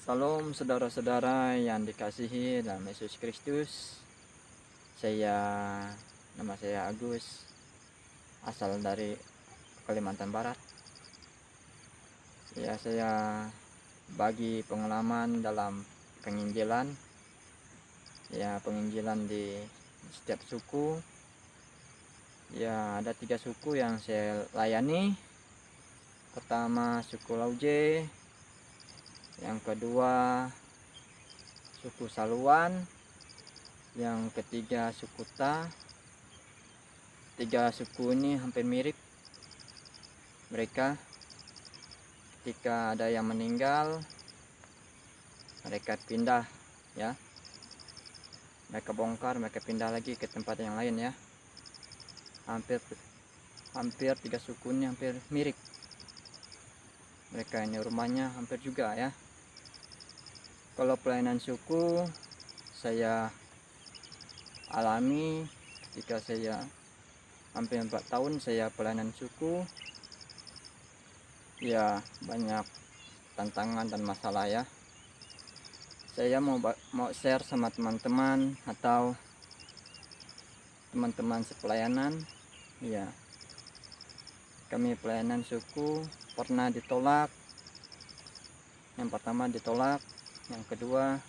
Salam saudara-saudara yang dikasihi dalam Yesus Kristus. Saya Nama saya Agus, asal dari Kalimantan Barat. Ya, saya bagi pengalaman dalam penginjilan. Ya, penginjilan di setiap suku. Ya, ada 3 suku yang saya layani. Pertama suku Lauje, yang kedua suku Saluan, yang ketiga suku Ta. 3 suku ini hampir mirip mereka. Ketika ada yang meninggal, mereka pindah ya, mereka bongkar, mereka pindah lagi ke tempat yang lain ya. Hampir 3 suku ini hampir mirip. Mereka ini rumahnya hampir juga ya. Kalau pelayanan suku saya alami ketika saya hampir 4 tahun saya pelayanan suku. Ya, banyak tantangan dan masalah ya. Saya mau share sama teman-teman atau teman-teman sepelayanan. Ya, kami pelayanan suku pernah ditolak. Yang pertama ditolak, yang kedua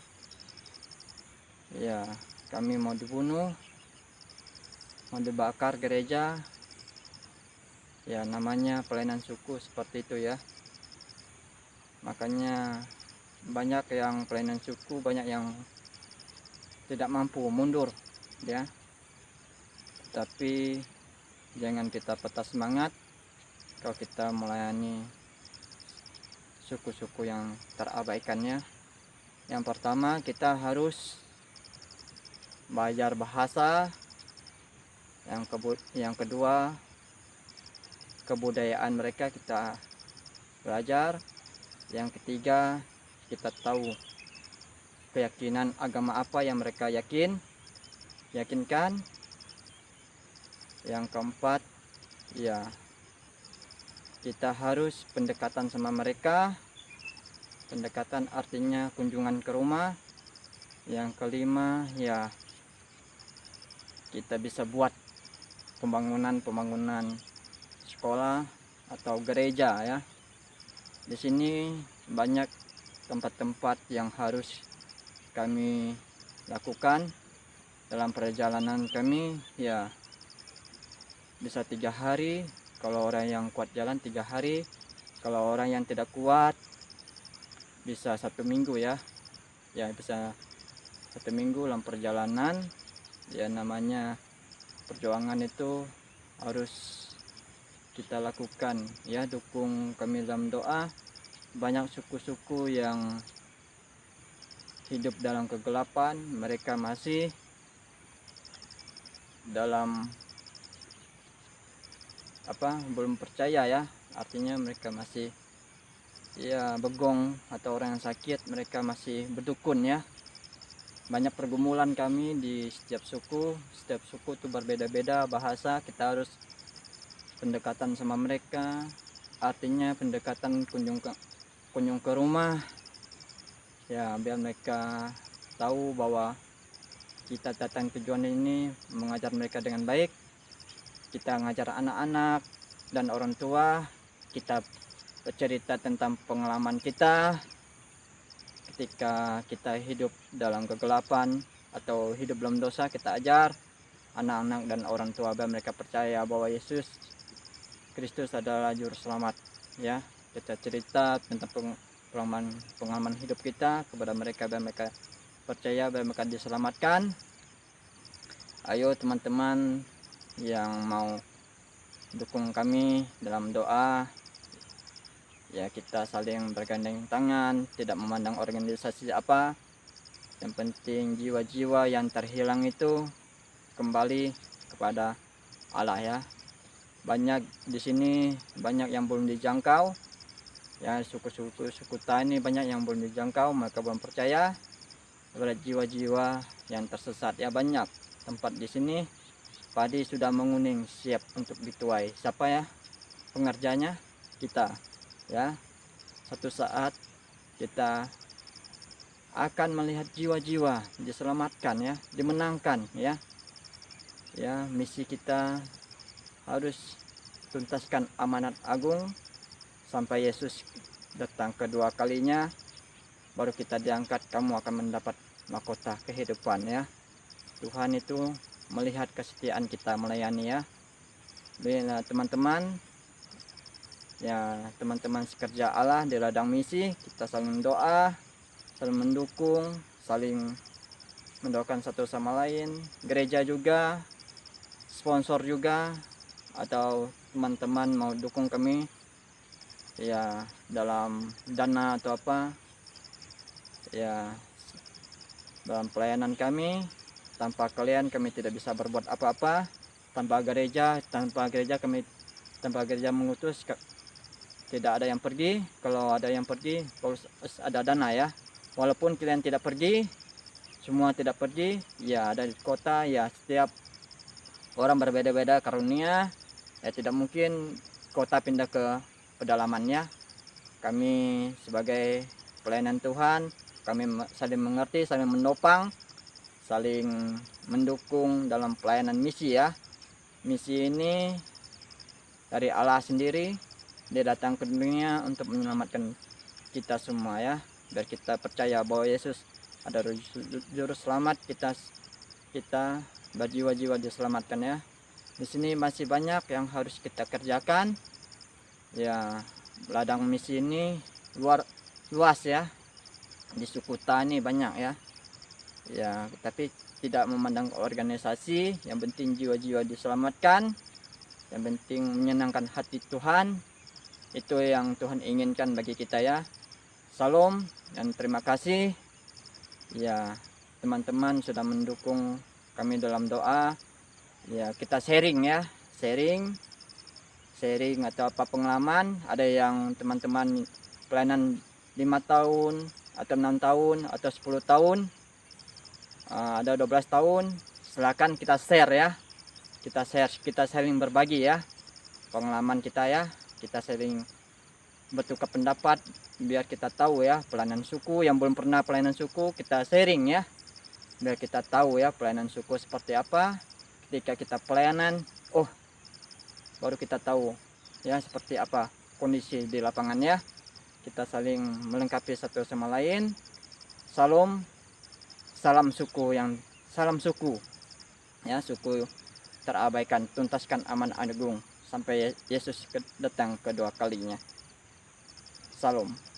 ya kami mau dibunuh, mau dibakar gereja. Ya, namanya pelayanan suku seperti itu ya. Makanya banyak yang pelayanan suku, banyak yang tidak mampu mundur ya. Tapi jangan kita patah semangat kalau kita melayani suku-suku yang terabaikannya. Yang pertama, kita harus belajar bahasa. Yang kedua, kebudayaan mereka kita belajar. Yang ketiga, kita tahu keyakinan agama apa yang mereka yakinkan. Yang keempat, ya kita harus pendekatan sama mereka. Pendekatan artinya kunjungan ke rumah. Yang kelima, ya kita bisa buat pembangunan sekolah atau gereja ya. Di sini banyak tempat-tempat yang harus kami lakukan dalam perjalanan kami. Ya, bisa 3 hari. Kalau orang yang kuat jalan 3 hari. Kalau orang yang tidak kuat bisa 1 minggu ya. Ya, bisa 1 minggu dalam perjalanan. Ya, namanya perjuangan itu harus kita lakukan ya. Dukung kami dalam doa. Banyak suku-suku yang hidup dalam kegelapan, mereka masih dalam belum percaya ya. Artinya mereka masih ya begong, atau orang yang sakit mereka masih berdukun ya. Banyak pergumulan kami di setiap suku itu berbeda-beda bahasa. Kita harus pendekatan sama mereka, artinya pendekatan kunjung ke rumah ya, biar mereka tahu bahwa kita datang tujuan ini mengajar mereka dengan baik. Kita mengajar anak-anak dan orang tua. Kita bercerita tentang pengalaman kita ketika kita hidup dalam kegelapan atau hidup dalam dosa. Kita ajar anak-anak dan orang tua biar mereka percaya bahwa Yesus Kristus adalah juru selamat ya. Kita cerita tentang pengalaman hidup kita kepada mereka biar mereka percaya, biar mereka diselamatkan. Ayo teman-teman yang mau dukung kami dalam doa ya, kita saling bergandeng tangan, tidak memandang organisasi apa. Yang penting jiwa-jiwa yang terhilang itu kembali kepada Allah ya. Banyak di sini, banyak yang belum dijangkau ya. Suku tani banyak yang belum dijangkau, mereka belum percaya kepada jiwa-jiwa yang tersesat ya. Banyak tempat di sini padi sudah menguning, siap untuk dituai. Siapa ya pengerjanya? Kita ya. Satu saat kita akan melihat jiwa-jiwa diselamatkan ya, dimenangkan ya. Ya, misi kita harus tuntaskan amanat agung sampai Yesus datang kedua kalinya, baru kita diangkat, kamu akan mendapat mahkota kehidupan ya. Tuhan itu melihat kesetiaan kita melayani ya. Bila teman-teman ya, teman-teman sekerja Allah di ladang misi, kita saling doa, saling mendukung, saling mendoakan satu sama lain. Gereja juga, sponsor juga, atau teman-teman mau dukung kami ya dalam dana atau apa ya, dalam pelayanan kami. Tanpa kalian kami tidak bisa berbuat apa-apa. Tanpa gereja kami, tanpa gereja mengutus, tidak ada yang pergi. Kalau ada yang pergi, harus ada dana ya. Walaupun kalian tidak pergi, semua tidak pergi ya, ada di kota ya, setiap orang berbeda-beda karunia ya, tidak mungkin kota pindah ke pedalamannya. Kami sebagai pelayanan Tuhan, kami saling mengerti, saling menopang, saling mendukung dalam pelayanan misi ya. Misi ini dari Allah sendiri, dia datang ke dunia untuk menyelamatkan kita semua ya, biar kita percaya bahwa Yesus ada juru selamat, kita berjiwa-jiwa diselamatkan ya. Di sini masih banyak yang harus kita kerjakan ya. Ladang misi ini luas ya, di suku Tani banyak ya. Ya, tapi tidak memandang organisasi, yang penting jiwa-jiwa diselamatkan, yang penting menyenangkan hati Tuhan. Itu yang Tuhan inginkan bagi kita ya. Salam dan terima kasih ya, teman-teman sudah mendukung kami dalam doa ya. Kita sharing ya, sharing atau apa pengalaman. Ada yang teman-teman pelayanan 5 tahun atau 6 tahun atau 10 tahun, ada 12 tahun, silakan kita share ya. Kita sharing berbagi ya pengalaman kita ya. Kita sharing bertukar pendapat biar kita tahu ya, pelayanan suku yang belum pernah pelayanan suku, kita sharing ya, biar kita tahu ya pelayanan suku seperti apa. Ketika kita pelayanan, oh baru kita tahu ya seperti apa kondisi di lapangan ya. Kita saling melengkapi satu sama lain. Salam suku ya, suku terabaikan, tuntaskan amanat agung sampai Yesus datang kedua kalinya. Salam.